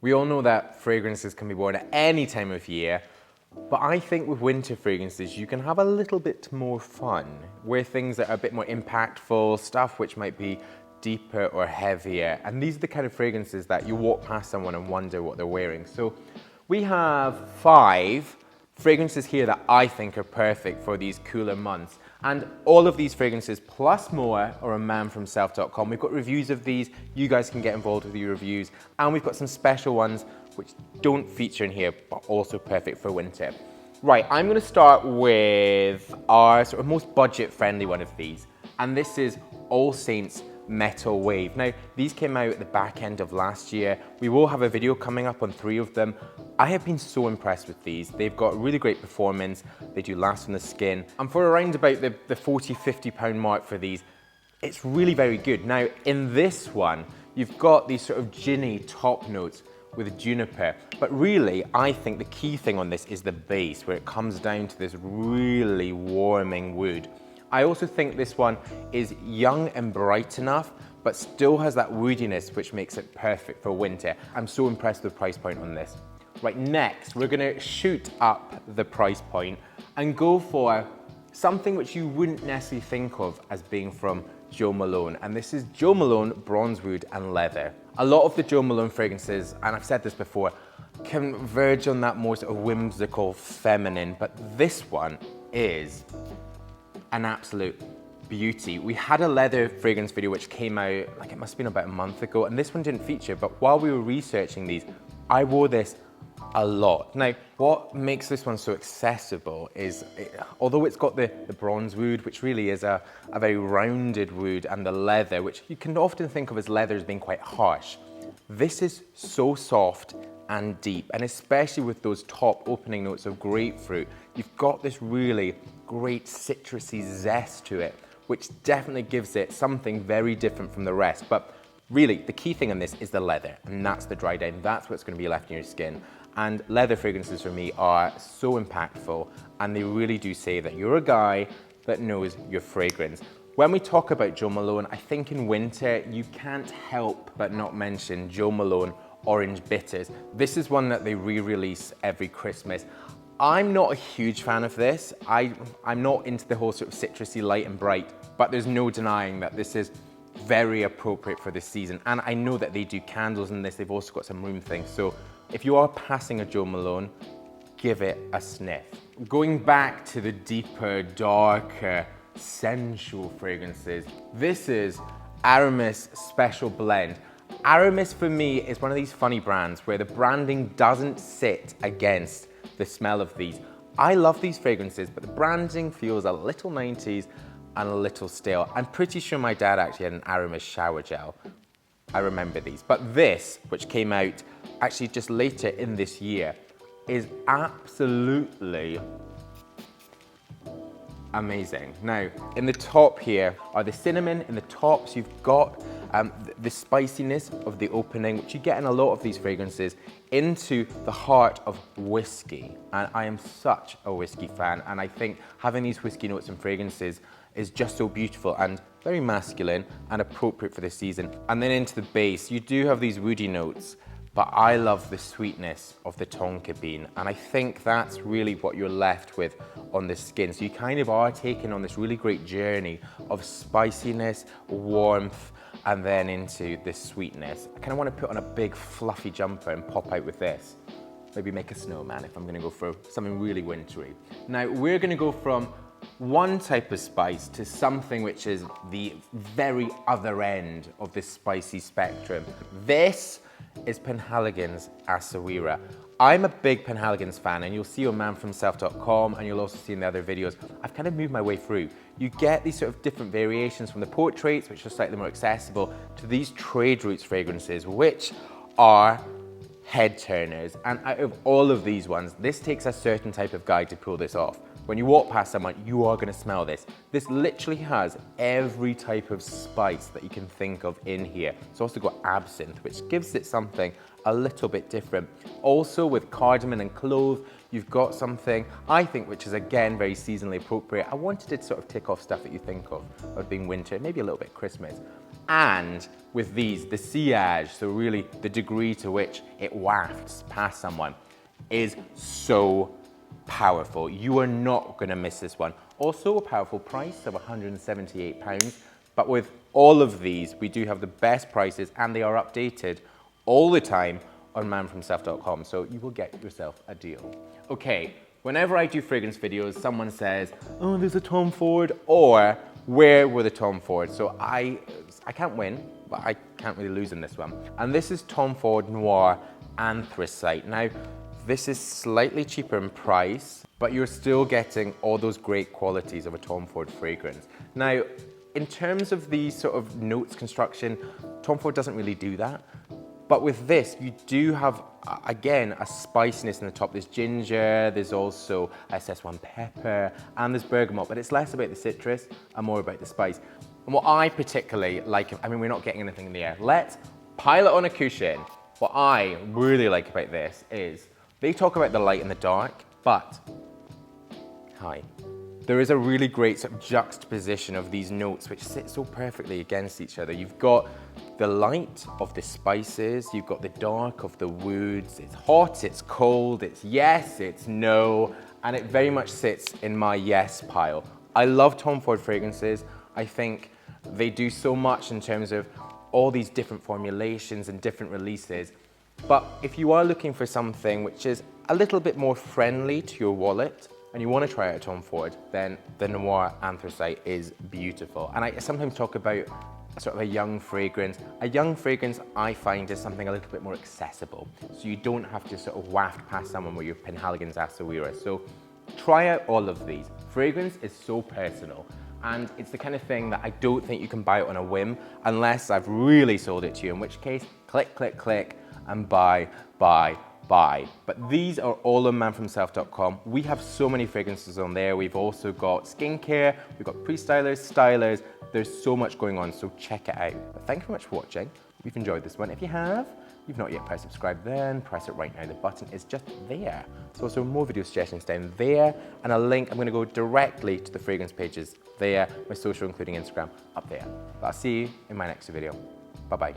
We all know that fragrances can be worn at any time of year, but I think with winter fragrances, you can have a little bit more fun. Wear things that are a bit more impactful, stuff which might be deeper or heavier. And these are the kind of fragrances that you walk past someone and wonder what they're wearing. So we have 5 fragrances here that I think are perfect for these cooler months. And all of these fragrances plus more are on manfromself.com. We've got reviews of these. You guys can get involved with your reviews. And we've got some special ones which don't feature in here, but also perfect for winter. Right, I'm gonna start with our sort of most budget-friendly one of these. And this is All Saints Metal Wave. Now, these came out at the back end of last year. We will have a video coming up on 3 of them. I have been so impressed with these. They've got really great performance. They do last on the skin. And for around about the 40, 50 pound mark for these, it's really very good. Now, in this one, you've got these sort of ginny top notes with juniper. But really, I think the key thing on this is the base, where it comes down to this really warming wood. I also think this one is young and bright enough, but still has that woodiness, which makes it perfect for winter. I'm so impressed with the price point on this. Right, next, we're gonna shoot up the price point and go for something which you wouldn't necessarily think of as being from Jo Malone. And this is Jo Malone Bronzewood and Leather. A lot of the Jo Malone fragrances, and I've said this before, can verge on that more sort of whimsical feminine, but this one is an absolute beauty. We had a leather fragrance video which came out, like it must have been about a month ago, and this one didn't feature, but while we were researching these, I wore this a lot. Now, what makes this one so accessible is, although it's got the bronze wood, which really is a very rounded wood, and the leather, which you can often think of as leather as being quite harsh, this is so soft and deep, and especially with those top opening notes of grapefruit, you've got this really great citrusy zest to it, which definitely gives it something very different from the rest. But really, the key thing on this is the leather, and that's the dry down. That's what's going to be left in your skin. And leather fragrances for me are so impactful, and they really do say that you're a guy that knows your fragrance. When we talk about Jo Malone, I think in winter, you can't help but not mention Jo Malone Orange Bitters. This is one that they re-release every Christmas. I'm not a huge fan of this. I'm not into the whole sort of citrusy light and bright, but there's no denying that this is very appropriate for this season. And I know that they do candles in this. They've also got some room things. So if you are passing a Jo Malone, give it a sniff. Going back to the deeper, darker, sensual fragrances, this is Aramis Special Blend. Aramis for me is one of these funny brands where the branding doesn't sit against the smell of these. I love these fragrances, but the branding feels a little 90s and a little stale. I'm pretty sure my dad actually had an Aramis shower gel. I remember these. But this, which came out actually just later in this year, is absolutely amazing. Now, in the top here are the cinnamon. In the tops, you've got the spiciness of the opening, which you get in a lot of these fragrances, into the heart of whiskey. And I am such a whiskey fan, and I think having these whiskey notes and fragrances is just so beautiful and very masculine and appropriate for this season. And then into the base, you do have these woody notes, but I love the sweetness of the tonka bean, and I think that's really what you're left with on the skin. So you kind of are taken on this really great journey of spiciness, warmth, and then into this sweetness. I kind of want to put on a big fluffy jumper and pop out with this. Maybe make a snowman if I'm going to go for something really wintry. Now, we're going to go from one type of spice to something which is the very other end of this spicy spectrum. This is Halligans Asawira. I'm a big Halligans fan, and you'll see on manfromself.com, and you'll also see in the other videos, I've kind of moved my way through. You get these sort of different variations from the portraits, which are slightly more accessible, to these trade routes fragrances, which are head turners. And out of all of these ones, this takes a certain type of guy to pull this off. When you walk past someone, you are going to smell this. This literally has every type of spice that you can think of in here. It's also got absinthe, which gives it something a little bit different. Also with cardamom and clove, you've got something, I think, which is again very seasonally appropriate. I wanted to sort of tick off stuff that you think of being winter, maybe a little bit Christmas. And with these, the sillage, so really the degree to which it wafts past someone, is so powerful. You are not gonna miss this one. Also a powerful price of £178. But with all of these, we do have the best prices and they are updated all the time on manfromself.com. So you will get yourself a deal. Okay, whenever I do fragrance videos, someone says, oh, there's a Tom Ford, or where were the Tom Fords? So I can't win, but I can't really lose in this one. And this is Tom Ford Noir Anthracite. Now, this is slightly cheaper in price, but you're still getting all those great qualities of a Tom Ford fragrance. Now, in terms of the sort of notes construction, Tom Ford doesn't really do that. But with this, you do have, again, a spiciness in the top. There's ginger, there's also SS1 pepper, and there's bergamot, but it's less about the citrus and more about the spice. And what I particularly like, I mean, we're not getting anything in the air. Let's pile it on a cushion. What I really like about this is, they talk about the light and the dark, but, there is a really great sort of juxtaposition of these notes which sit so perfectly against each other. You've got the light of the spices, you've got the dark of the woods. It's hot, it's cold, it's yes, it's no, and it very much sits in my yes pile. I love Tom Ford fragrances. I think they do so much in terms of all these different formulations and different releases. But if you are looking for something which is a little bit more friendly to your wallet, and you want to try out a Tom Ford, then the Noir Anthracite is beautiful. And I sometimes talk about sort of a young fragrance. A young fragrance, I find, is something a little bit more accessible. So you don't have to sort of waft past someone with your Halligans Asawira. So try out all of these. Fragrance is so personal. And it's the kind of thing that I don't think you can buy it on a whim unless I've really sold it to you, in which case, click, click, click, and buy. But these are all on manfromself.com. We have so many fragrances on there. We've also got skincare, we've got pre-stylers, stylers. There's so much going on, so check it out. But thank you very much for watching. If you've enjoyed this one, if you have, you've not yet pressed subscribe, then press it right now. The button is just there. There's also more video suggestions down there, and a link. I'm gonna go directly to the fragrance pages there, my social, including Instagram, up there. But I'll see you in my next video. Bye-bye.